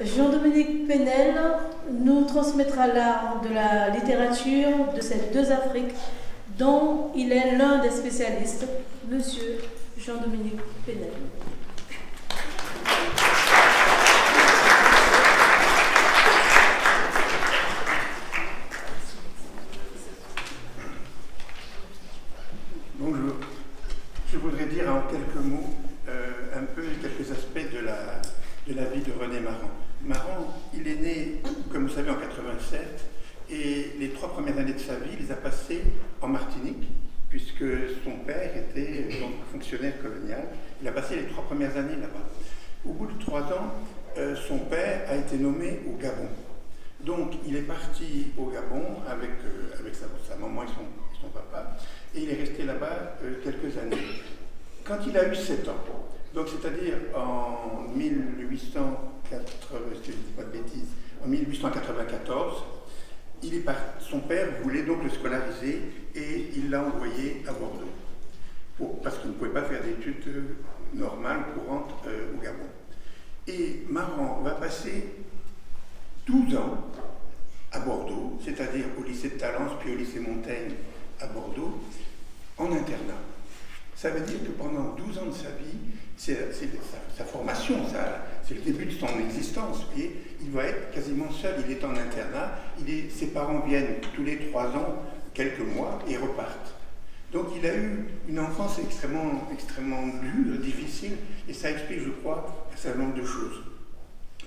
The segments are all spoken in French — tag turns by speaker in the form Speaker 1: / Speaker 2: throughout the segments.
Speaker 1: Jean-Dominique Penel nous transmettra l'art de la littérature de ces deux Afriques dont il est l'un des spécialistes, Monsieur Jean-Dominique Penel.
Speaker 2: Bonjour. Je voudrais dire en quelques mots quelques aspects de la vie de René Maran. Maran, il est né, comme vous savez, en 87, et les 3 premières années de sa vie, il les a passées en Martinique, puisque son père était donc fonctionnaire colonial. Il a passé les 3 premières années là-bas. Au bout de 3 ans, son père a été nommé au Gabon. Donc, il est parti au Gabon avec sa maman et son papa, et il est resté là-bas quelques années. Quand il a eu 7 ans, donc c'est-à-dire en 1894, son père voulait donc le scolariser et il l'a envoyé à Bordeaux, parce qu'il ne pouvait pas faire d'études normales, courantes au Gabon. Et Maran va passer 12 ans à Bordeaux, c'est-à-dire au lycée de Talence, puis au lycée Montaigne à Bordeaux, en internat. Ça veut dire que pendant 12 ans de sa vie, c'est sa formation, c'est le début de son existence. Et il va être quasiment seul, il est en internat, ses parents viennent tous les 3 ans, quelques mois, et repartent. Donc il a eu une enfance extrêmement dure, difficile, et ça explique, je crois, un certain nombre de choses.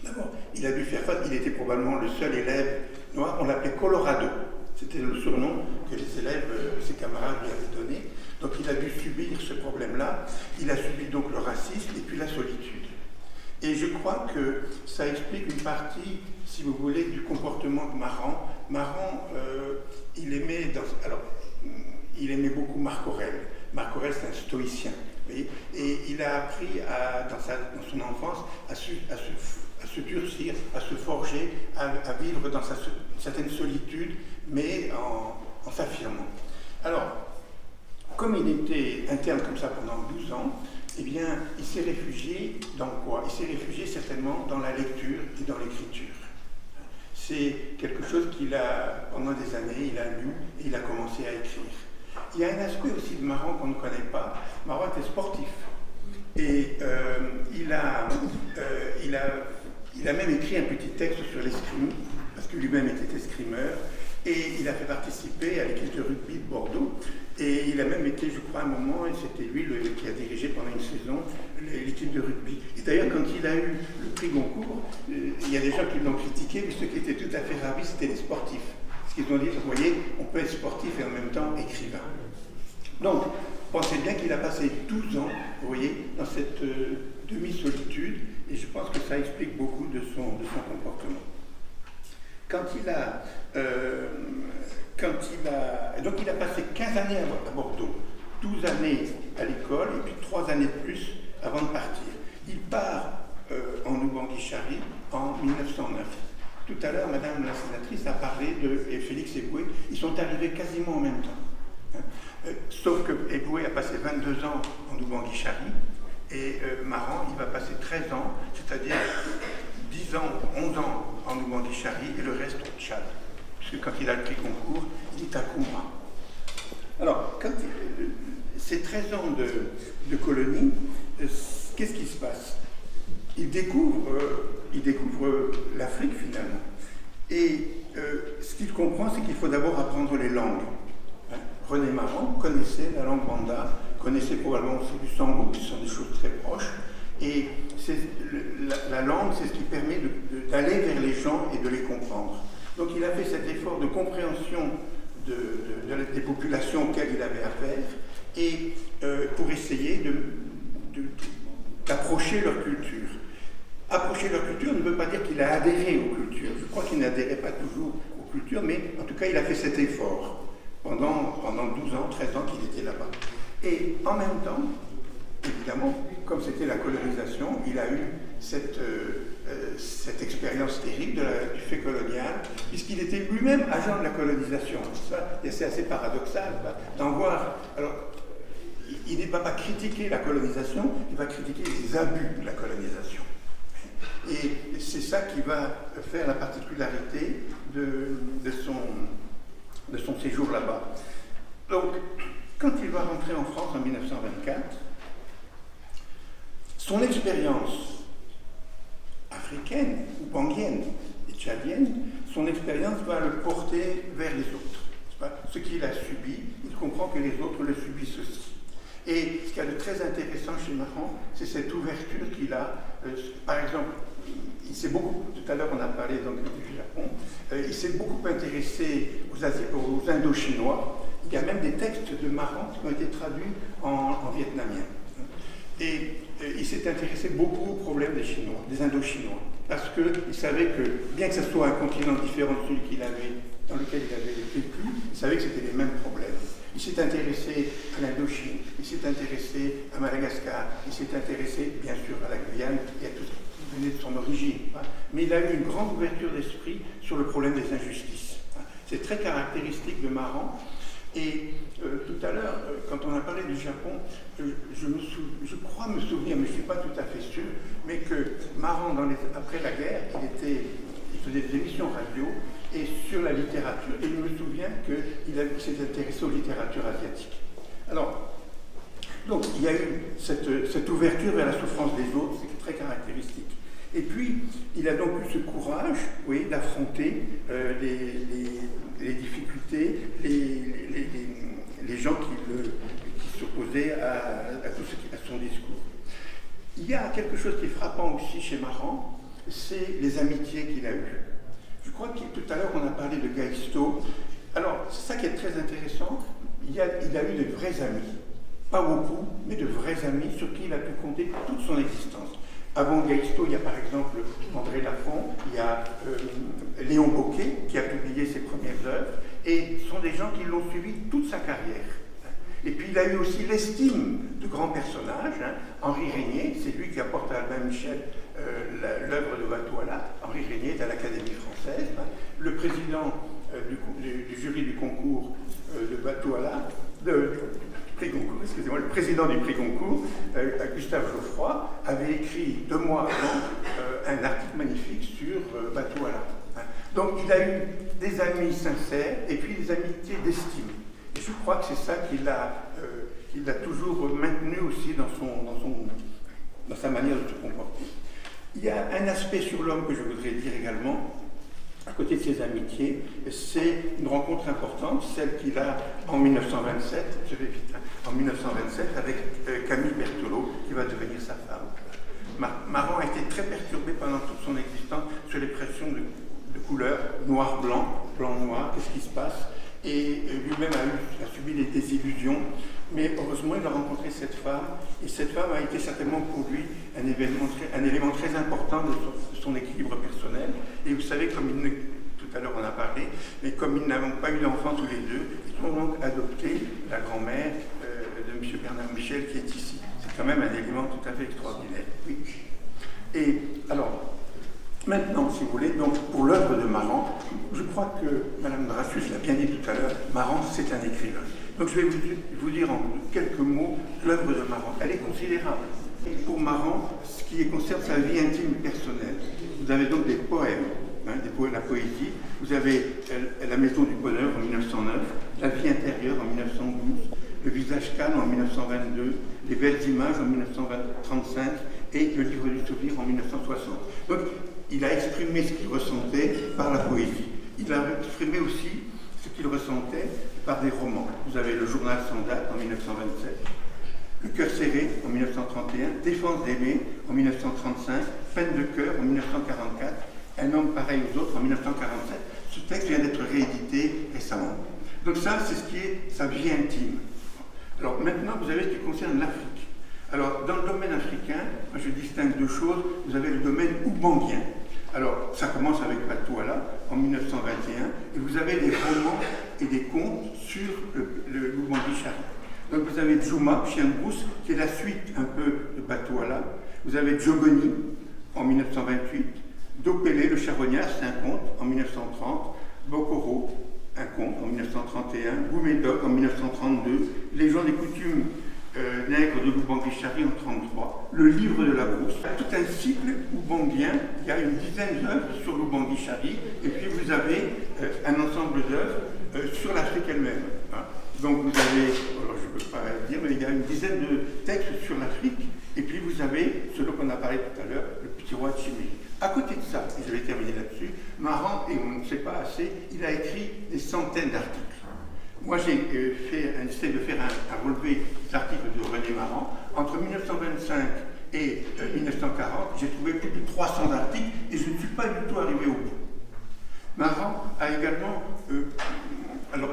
Speaker 2: D'abord, il a dû faire face, il était probablement le seul élève noir, on l'appelait Colorado. C'était le surnom que les élèves, ses camarades lui avaient donné. Donc il a dû subir ce problème-là. Il a subi donc le racisme et puis la solitude. Et je crois que ça explique une partie, si vous voulez, du comportement de Maran. Maran, il aimait beaucoup Marc Aurèle. Marc Aurèle, c'est un stoïcien. Vous voyez, et il a appris dans son enfance à se durcir, à se forger, à vivre dans une certaine solitude, mais en s'affirmant. Alors, comme il était interne comme ça pendant 12 ans, eh bien, il s'est réfugié dans quoi? Il s'est réfugié certainement dans la lecture et dans l'écriture. C'est quelque chose pendant des années, il a lu et il a commencé à écrire. Il y a un aspect aussi de Maran qu'on ne connaît pas. Maran était sportif. Et il a même écrit un petit texte sur l'escrime, parce que lui-même était escrimeur, et il a fait participer à l'équipe de rugby de Bordeaux, et il a même été, je crois, à un moment, et c'était lui qui a dirigé pendant une saison l'équipe de rugby. Et d'ailleurs, quand il a eu le prix Goncourt, il y a des gens qui l'ont critiqué, mais ceux qui étaient tout à fait ravis, c'était les sportifs. Parce qu'ils ont dit, vous voyez, on peut être sportif et en même temps écrivain. Donc, pensez bien qu'il a passé 12 ans, vous voyez, dans cette demi-solitude, et je pense que ça explique beaucoup de son comportement. Donc il a passé 15 années à Bordeaux, 12 années à l'école, et puis 3 années de plus avant de partir. Il part en Oubangui-Chari en 1909. Tout à l'heure, Madame la sénatrice a parlé de Félix Éboué. Ils sont arrivés quasiment en même temps. Sauf que Éboué a passé 22 ans en Oubangui-Chari et Maran, il va passer 13 ans, c'est-à-dire 10 ans, 11 ans en Oubangui-Chari et le reste au Tchad. Puisque quand il a le prix Goncourt, il est à Koumra. Alors, ces 13 ans de colonie, qu'est-ce qui se passe? Il découvre l'Afrique finalement. Et ce qu'il comprend, c'est qu'il faut d'abord apprendre les langues. René Maran connaissait la langue Banda, connaissait probablement aussi du Sango, qui sont des choses très proches. Et la langue, c'est ce qui permet d'aller vers les gens et de les comprendre. Donc il a fait cet effort de compréhension des populations auxquelles il avait affaire, et pour essayer d'approcher leur culture. Approcher leur culture ne veut pas dire qu'il a adhéré aux cultures. Je crois qu'il n'adhérait pas toujours aux cultures, mais en tout cas, il a fait cet effort pendant 12 ans, 13 ans qu'il était là-bas. Et en même temps, évidemment, comme c'était la colonisation, il a eu cette expérience terrible du fait colonial, puisqu'il était lui-même agent de la colonisation. Ça, c'est assez paradoxal d'en voir. Alors, il ne va pas critiquer la colonisation, il va critiquer les abus de la colonisation. Et c'est ça qui va faire la particularité de son séjour là-bas. Donc, quand il va rentrer en France en 1924, son expérience africaine, ou banguienne, et tchadienne, son expérience va le porter vers les autres. Ce qu'il a subi, il comprend que les autres le subissent aussi. Et ce qu'il y a de très intéressant chez Maran, c'est cette ouverture qu'il a. Par exemple, il s'est beaucoup, tout à l'heure on a parlé donc du Japon, il s'est beaucoup intéressé aux Indo-Chinois. Il y a même des textes de Maran qui ont été traduits en vietnamien. Et il s'est intéressé beaucoup aux problèmes des Chinois, des Indo-Chinois, parce qu'il savait que, bien que ce soit un continent différent de celui dans lequel il avait vécu, il savait que c'était les mêmes problèmes. Il s'est intéressé à l'Indochine, il s'est intéressé à Madagascar, il s'est intéressé bien sûr à la Guyane et à tout ce qui venait de son origine. Mais il a eu une grande ouverture d'esprit sur le problème des injustices. C'est très caractéristique de Maran. Et tout à l'heure, quand on a parlé du Japon, je crois me souvenir, mais je ne suis pas tout à fait sûr, mais que Maran, après la guerre, il faisait des émissions radio et sur la littérature, et je me souviens qu'il s'est intéressé aux littératures asiatiques. Alors, donc il y a eu cette ouverture vers la souffrance des autres, c'est très caractéristique. Et puis, il a donc eu ce courage, oui, d'affronter les difficultés, les gens qui s'opposaient à son discours. Il y a quelque chose qui est frappant aussi chez Maran, c'est les amitiés qu'il a eues. Je crois que tout à l'heure, on a parlé de Gaïsto. Alors, c'est ça qui est très intéressant. Il a eu de vrais amis. Pas beaucoup, mais de vrais amis sur qui il a pu compter toute son existence. Avant Gaïsto, il y a par exemple André Lafont, il y a Léon Bocquet qui a publié ses premières œuvres, et ce sont des gens qui l'ont suivi toute sa carrière. Et puis il a eu aussi l'estime de grands personnages. Henri Régnier, c'est lui qui apporte à Albin Michel l'œuvre de Vatouala. Henri Régnier est à l'Académie française. Le président du jury du concours de Vatouala, le président du prix Goncourt, Gustave Geoffroy, avait écrit 2 mois avant un article magnifique sur Vatouala. Donc il a eu des amis sincères et puis des amitiés d'estime. Et je crois que c'est ça qu'il a toujours maintenu aussi dans sa manière de se comporter. Il y a un aspect sur l'homme que je voudrais dire également, à côté de ses amitiés, c'est une rencontre importante, celle qu'il a en 1927, je vais vite, en 1927 avec Camille Berthelot, qui va devenir sa femme. Maran a été très perturbé pendant toute son existence sur les pressions de couleurs noir-blanc, blanc-noir, qu'est-ce qui se passe, et lui-même a subi des désillusions, mais heureusement il a rencontré cette femme, et cette femme a été certainement pour lui un élément très important de son équilibre personnel. Et vous savez, tout à l'heure on a parlé, mais comme ils n'avaient pas eu d'enfants tous les deux, ils ont donc adopté la grand-mère de M. Bernard Michel qui est ici. C'est quand même un élément tout à fait extraordinaire. Oui. Et alors, maintenant, si vous voulez, donc pour l'œuvre de Maran, je crois que Mme Dreyfus l'a bien dit tout à l'heure, Maran c'est un écrivain. Donc je vais vous dire en quelques mots l'œuvre de Maran. Elle est considérable. Pour Maran, ce qui concerne sa vie intime personnelle, vous avez donc des poèmes, la poésie, vous avez La Maison du Bonheur en 1909, La vie intérieure en 1912, Le visage calme en 1922, Les belles images en 1935 et Le livre du souvenir en 1960. Donc il a exprimé ce qu'il ressentait par la poésie. Il a exprimé aussi ce qu'il ressentait par des romans. Vous avez Le journal sans date en 1927, Le cœur serré en 1931, Défense d'aimer en 1935, Peine de cœur en 1944, Un homme pareil aux autres en 1947. Ce texte vient d'être réédité récemment. Donc ça, c'est ce qui est sa vie intime. Alors maintenant, vous avez ce qui concerne l'Afrique. Alors, dans le domaine africain, je distingue 2 choses. Vous avez le domaine oubanguien. Alors, ça commence avec Vatouala en 1921, et vous avez des romans et des contes sur le Lubangui-Chari. Donc vous avez Djouma, Chien de brousse, qui est la suite un peu de Vatouala. Vous avez Djogoni en 1928, Dopélé, le charognard, c'est un conte en 1930, Bokoro, un conte en 1931, Goumédog en 1932, Les gens des coutumes Nègre de Lubangui-Chari en 1933, Le livre de la brousse, tout un cycle oubanguien. Il y a une dizaine d'œuvres sur Lubangui-Chari, et puis vous avez un ensemble d'œuvres sur l'Afrique elle-même. Hein. Donc vous avez, alors je ne peux pas dire, mais il y a une dizaine de textes sur l'Afrique, et puis vous avez celui qu'on a parlé tout à l'heure, Le Petit Roi de Chimay. À côté de ça, et je vais terminer là-dessus, Maran, et on ne sait pas assez, il a écrit des centaines d'articles. Moi, j'ai essayé de faire un relevé des articles de René Maran. Entre 1925 et 1940, j'ai trouvé plus de 300 articles et je ne suis pas du tout arrivé au bout. Maran a également, alors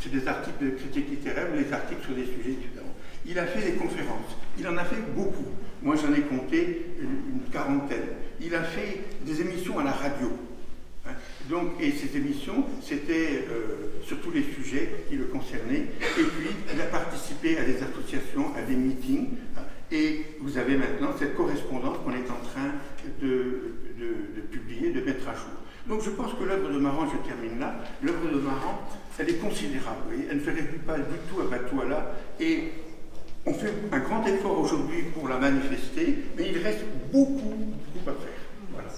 Speaker 2: c'est des articles de critique littéraire, mais des articles sur des sujets différents. Il a fait des conférences, il en a fait beaucoup. Moi, j'en ai compté une quarantaine. Il a fait des émissions à la radio. Donc, et ces émissions, c'était sur tous les sujets qui le concernaient. Et puis, il a participé à des associations, à des meetings. Et vous avez maintenant cette correspondance qu'on est en train de publier, de mettre à jour. Donc, je pense que l'œuvre de Maran, je termine là, l'œuvre de Maran, elle est considérable. Vous voyez, elle ne se réduit pas du tout à Batouala. Et on fait un grand effort aujourd'hui pour la manifester, mais il reste beaucoup à faire. Voilà.